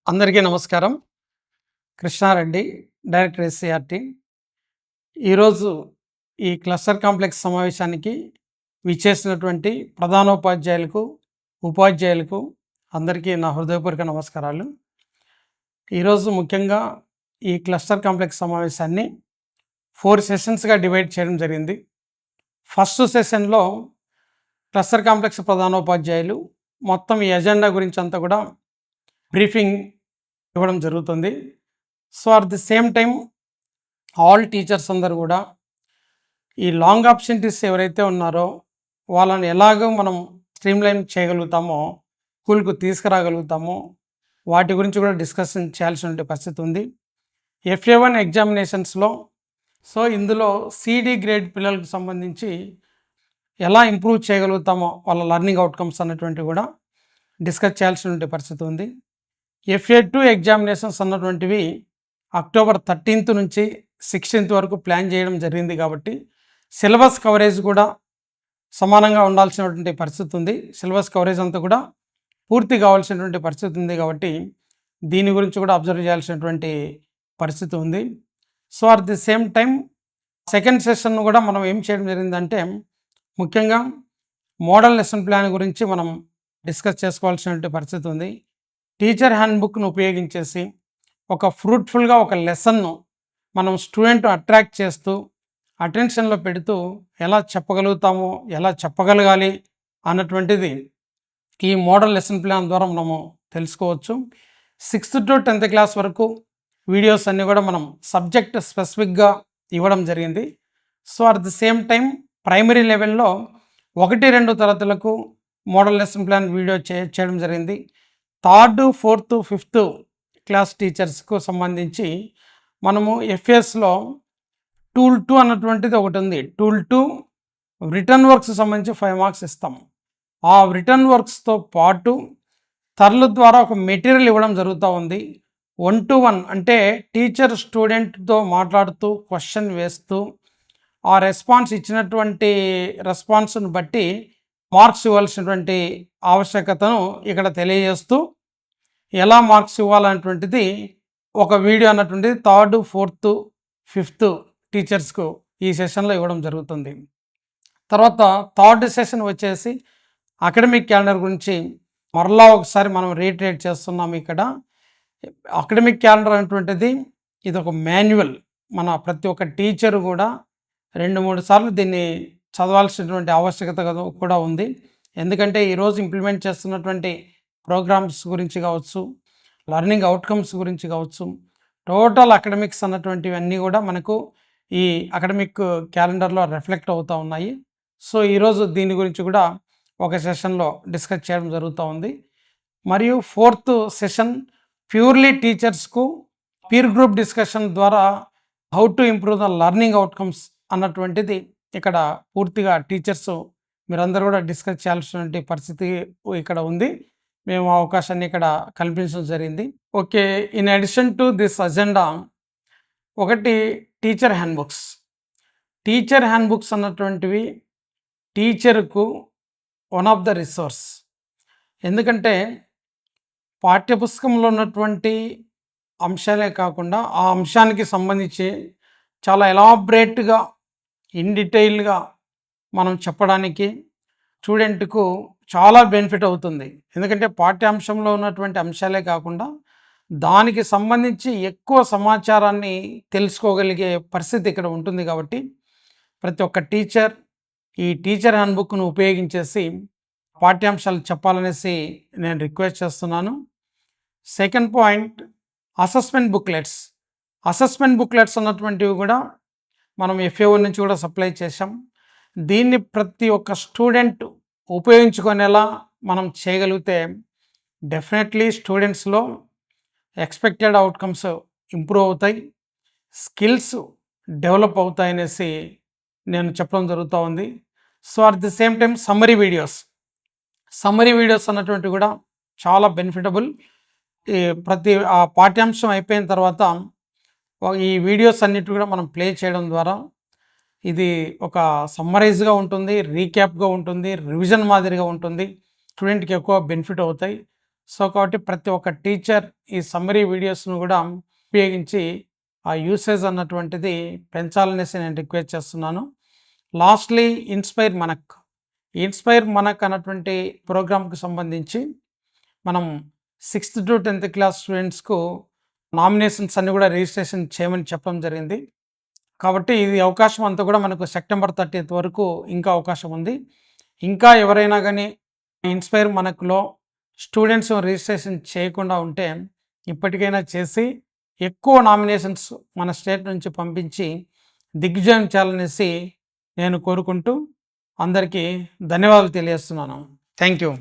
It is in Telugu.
అందరికీ నమస్కారం. Krishna Reddy, director SCRT. ఈరోజు ఈ క్లస్టర్ కాంప్లెక్స్ సమావేశానికి విచ్చేసినటువంటి ప్రధానోపాధ్యాయులకు, ఉపాధ్యాయులకు అందరికీ నా హృదయపూర్వక నమస్కారాలు. ఈరోజు ముఖ్యంగా ఈ క్లస్టర్ కాంప్లెక్స్ సమావేశాన్ని 4 సెషన్స్గా డివైడ్ చేయడం జరిగింది. ఫస్ట్ సెషన్లో క్లస్టర్ కాంప్లెక్స్ ప్రధానోపాధ్యాయులు మొత్తం ఈ ఎజెండా గురించి అంతా కూడా బ్రీఫింగ్ ఇవ్వడం జరుగుతుంది. So at the same time all teachers అందరూ కూడా ఈ లాంగ్ ఆబ్సెంటీస్ ఎవరైతే ఉన్నారో వాళ్ళని ఎలాగో మనం స్ట్రీమ్లైన్ చేయగలుగుతామో, స్కూల్కు తీసుకురాగలుగుతామో వాటి గురించి కూడా డిస్కషన్ చేయాల్సిన పరిస్థితి ఉంది. FA1 ఎగ్జామినేషన్స్లో ఇందులో CD గ్రేడ్ పిల్లలకు సంబంధించి ఎలా ఇంప్రూవ్ చేయగలుగుతామో వాళ్ళ లర్నింగ్ అవుట్కమ్స్ అన్నటువంటి కూడా డిస్కస్ చేయాల్సిన పరిస్థితి ఉంది. FA2 ఎగ్జామినేషన్స్ అన్నటువంటివి అక్టోబర్ 13th నుంచి 16th వరకు ప్లాన్ చేయడం జరిగింది కాబట్టి సిలబస్ కవరేజ్ కూడా సమానంగా ఉండాల్సినటువంటి పరిస్థితి ఉంది. సిలబస్ కవరేజ్ అంతా కూడా పూర్తి కావాల్సినటువంటి పరిస్థితి ఉంది కాబట్టి దీని గురించి కూడా అబ్జర్వ్ చేయాల్సినటువంటి పరిస్థితి ఉంది. So at the same time second session కూడా మనం ఏం చేయడం జరిగిందంటే ముఖ్యంగా మోడల్ లెసన్ ప్లాన్ గురించి మనం డిస్కస్ చేసుకోవాల్సినటువంటి పరిస్థితి ఉంది. టీచర్ హ్యాండ్బుక్ను ఉపయోగించేసి ఒక ఫ్రూట్ఫుల్గా ఒక లెసన్ను మనం స్టూడెంట్ అట్రాక్ట్ చేస్తూ అటెన్షన్లో పెడుతూ ఎలా చెప్పగలుగుతామో, ఎలా చెప్పగలగాలి అన్నటువంటిది ఈ మోడల్ లెసన్ ప్లాన్ ద్వారా మనము తెలుసుకోవచ్చు. 6th to 10th క్లాస్ వరకు వీడియోస్ అన్నీ కూడా మనం సబ్జెక్ట్ స్పెసిఫిక్గా ఇవ్వడం జరిగింది. So at the same time primary లెవెల్లో 1-2 తరగతులకు మోడల్ లెసన్ ప్లాన్ వీడియో చేయడం జరిగింది. 3rd, 4th, 5th క్లాస్ టీచర్స్కు సంబంధించి మనము FASలో టూల్ 2 అన్నటువంటిది ఒకటి ఉంది. టూల్ 2 రిటర్న్ వర్క్స్ సంబంధించి 5 మార్క్స్ ఇస్తాం. ఆ రిటర్న్ వర్క్స్తో పాటు తర్ల ద్వారా ఒక మెటీరియల్ ఇవ్వడం జరుగుతూ ఉంది. 1-to-1 అంటే టీచర్ స్టూడెంట్తో మాట్లాడుతూ క్వశ్చన్ వేస్తూ ఆ రెస్పాన్స్ ఇచ్చినటువంటి రెస్పాన్స్ను బట్టి మార్క్స్ ఇవ్వాల్సినటువంటి ఆవశ్యకతను ఇక్కడ తెలియజేస్తూ ఎలా మార్క్స్ ఇవ్వాలన్నటువంటిది ఒక వీడియో అన్నటువంటిది 3rd, 4th, 5th టీచర్స్కు ఈ సెషన్లో ఇవ్వడం జరుగుతుంది. తర్వాత 3rd సెషన్ వచ్చేసి అకాడమిక్ క్యాలెండర్ గురించి మరలా ఒకసారి మనం రీట్రేట్ చేస్తున్నాం. ఇక్కడ అకాడమిక్ క్యాలెండర్ అనేటువంటిది ఇది ఒక మాన్యువల్. మన ప్రతి ఒక్క టీచరు కూడా 2-3 సార్లు దీన్ని చదవాల్సినటువంటి ఆవశ్యకత కూడా ఉంది. ఎందుకంటే ఈరోజు ఇంప్లిమెంట్ చేస్తున్నటువంటి ప్రోగ్రామ్స్ గురించి కావచ్చు, లర్నింగ్ అవుట్కమ్స్ గురించి కావచ్చు, టోటల్ అకాడమిక్స్ అన్నటువంటివన్నీ కూడా మనకు ఈ అకాడమిక్ క్యాలెండర్లో రిఫ్లెక్ట్ అవుతూ ఉన్నాయి. సో ఈరోజు దీని గురించి కూడా ఒక సెషన్లో డిస్కస్ చేయడం జరుగుతూ ఉంది. మరియు 4th సెషన్ ప్యూర్లీ టీచర్స్కు పీర్ గ్రూప్ డిస్కషన్ ద్వారా how to improve the learning outcomes అన్నటువంటిది ఇక్కడ పూర్తిగా టీచర్స్ మీరందరూ కూడా డిస్కస్ చేయాల్సినటువంటి పరిస్థితి ఇక్కడ ఉంది. మేము అవకాశాన్ని ఇక్కడ కల్పించడం జరిగింది. Okay, in addition to this agenda ఒకటి టీచర్ హ్యాండ్బుక్స్. టీచర్ హ్యాండ్బుక్స్ అన్నటువంటివి టీచర్కు వన్ ఆఫ్ ద రిసోర్స్. ఎందుకంటే పాఠ్యపుస్తకంలో ఉన్నటువంటి అంశాలే కాకుండా ఆ అంశానికి సంబంధించి చాలా ఎలాబరేట్గా ఇన్ డీటెయిల్గా మనం చెప్పడానికి స్టూడెంట్కు చాలా బెనిఫిట్ అవుతుంది. ఎందుకంటే పాఠ్యాంశంలో ఉన్నటువంటి అంశాలే కాకుండా దానికి సంబంధించి ఎక్కువ సమాచారాన్ని తెలుసుకోగలిగే పరిస్థితి ఇక్కడ ఉంటుంది. కాబట్టి ప్రతి ఒక్క టీచర్ ఈ టీచర్ హ్యాండ్బుక్ను ఉపయోగించేసి పాఠ్యాంశాలు చెప్పాలనేసి నేను రిక్వెస్ట్ చేస్తున్నాను. Second point, assessment booklets. Assessment booklets అన్నటువంటివి కూడా మనం FA1 నుంచి కూడా సప్లై చేసాం. దీన్ని ప్రతి ఒక్క స్టూడెంట్ ఉపయోగించుకునేలా మనం చేయగలిగితే డెఫినెట్లీ స్టూడెంట్స్లో ఎక్స్పెక్టెడ్ అవుట్కమ్స్ ఇంప్రూవ్ అవుతాయి, స్కిల్స్ డెవలప్ అవుతాయి అనేసి నేను చెప్పడం జరుగుతూ ఉంది. So at the same time summary videos అన్నటువంటివి కూడా చాలా బెనిఫిటబుల్. ప్రతి ఆ పాఠ్యాంశం అయిపోయిన తర్వాత ఈ వీడియోస్ అన్నిటి కూడా మనం ప్లే చేయడం ద్వారా ఇది ఒక సమ్మరైజ్గా ఉంటుంది, రీక్యాప్గా ఉంటుంది, రివిజన్ మాదిరిగా ఉంటుంది, స్టూడెంట్కి ఎక్కువ బెనిఫిట్ అవుతాయి. సో కాబట్టి ప్రతి ఒక్క టీచర్ ఈ సమ్మరీ వీడియోస్ను కూడా ఉపయోగించి ఆ యూసేజ్ అన్నటువంటిది పెంచాలనేసి నేను రిక్వెస్ట్ చేస్తున్నాను. లాస్ట్లీ ఇన్స్పైర్ మనక్ అన్నటువంటి ప్రోగ్రామ్కి సంబంధించి మనం 6th to 10th class స్టూడెంట్స్కు nominations అన్ని కూడా రిజిస్ట్రేషన్ చేయమని చెప్పడం జరిగింది. కాబట్టి ఇది అవకాశం అంతా కూడా మనకు సెప్టెంబర్ 30th వరకు ఇంకా అవకాశం ఉంది. ఇంకా ఎవరైనా కానీ ఇన్స్పైర్ మనకులో స్టూడెంట్స్ రిజిస్ట్రేషన్ చేయకుండా ఉంటే ఇప్పటికైనా చేసి ఎక్కువ నామినేషన్స్ మన స్టేట్ నుంచి పంపించి దిగ్విజయం చేయాలనేసి నేను కోరుకుంటూ అందరికీ ధన్యవాదాలు తెలియజేస్తున్నాను. Thank you.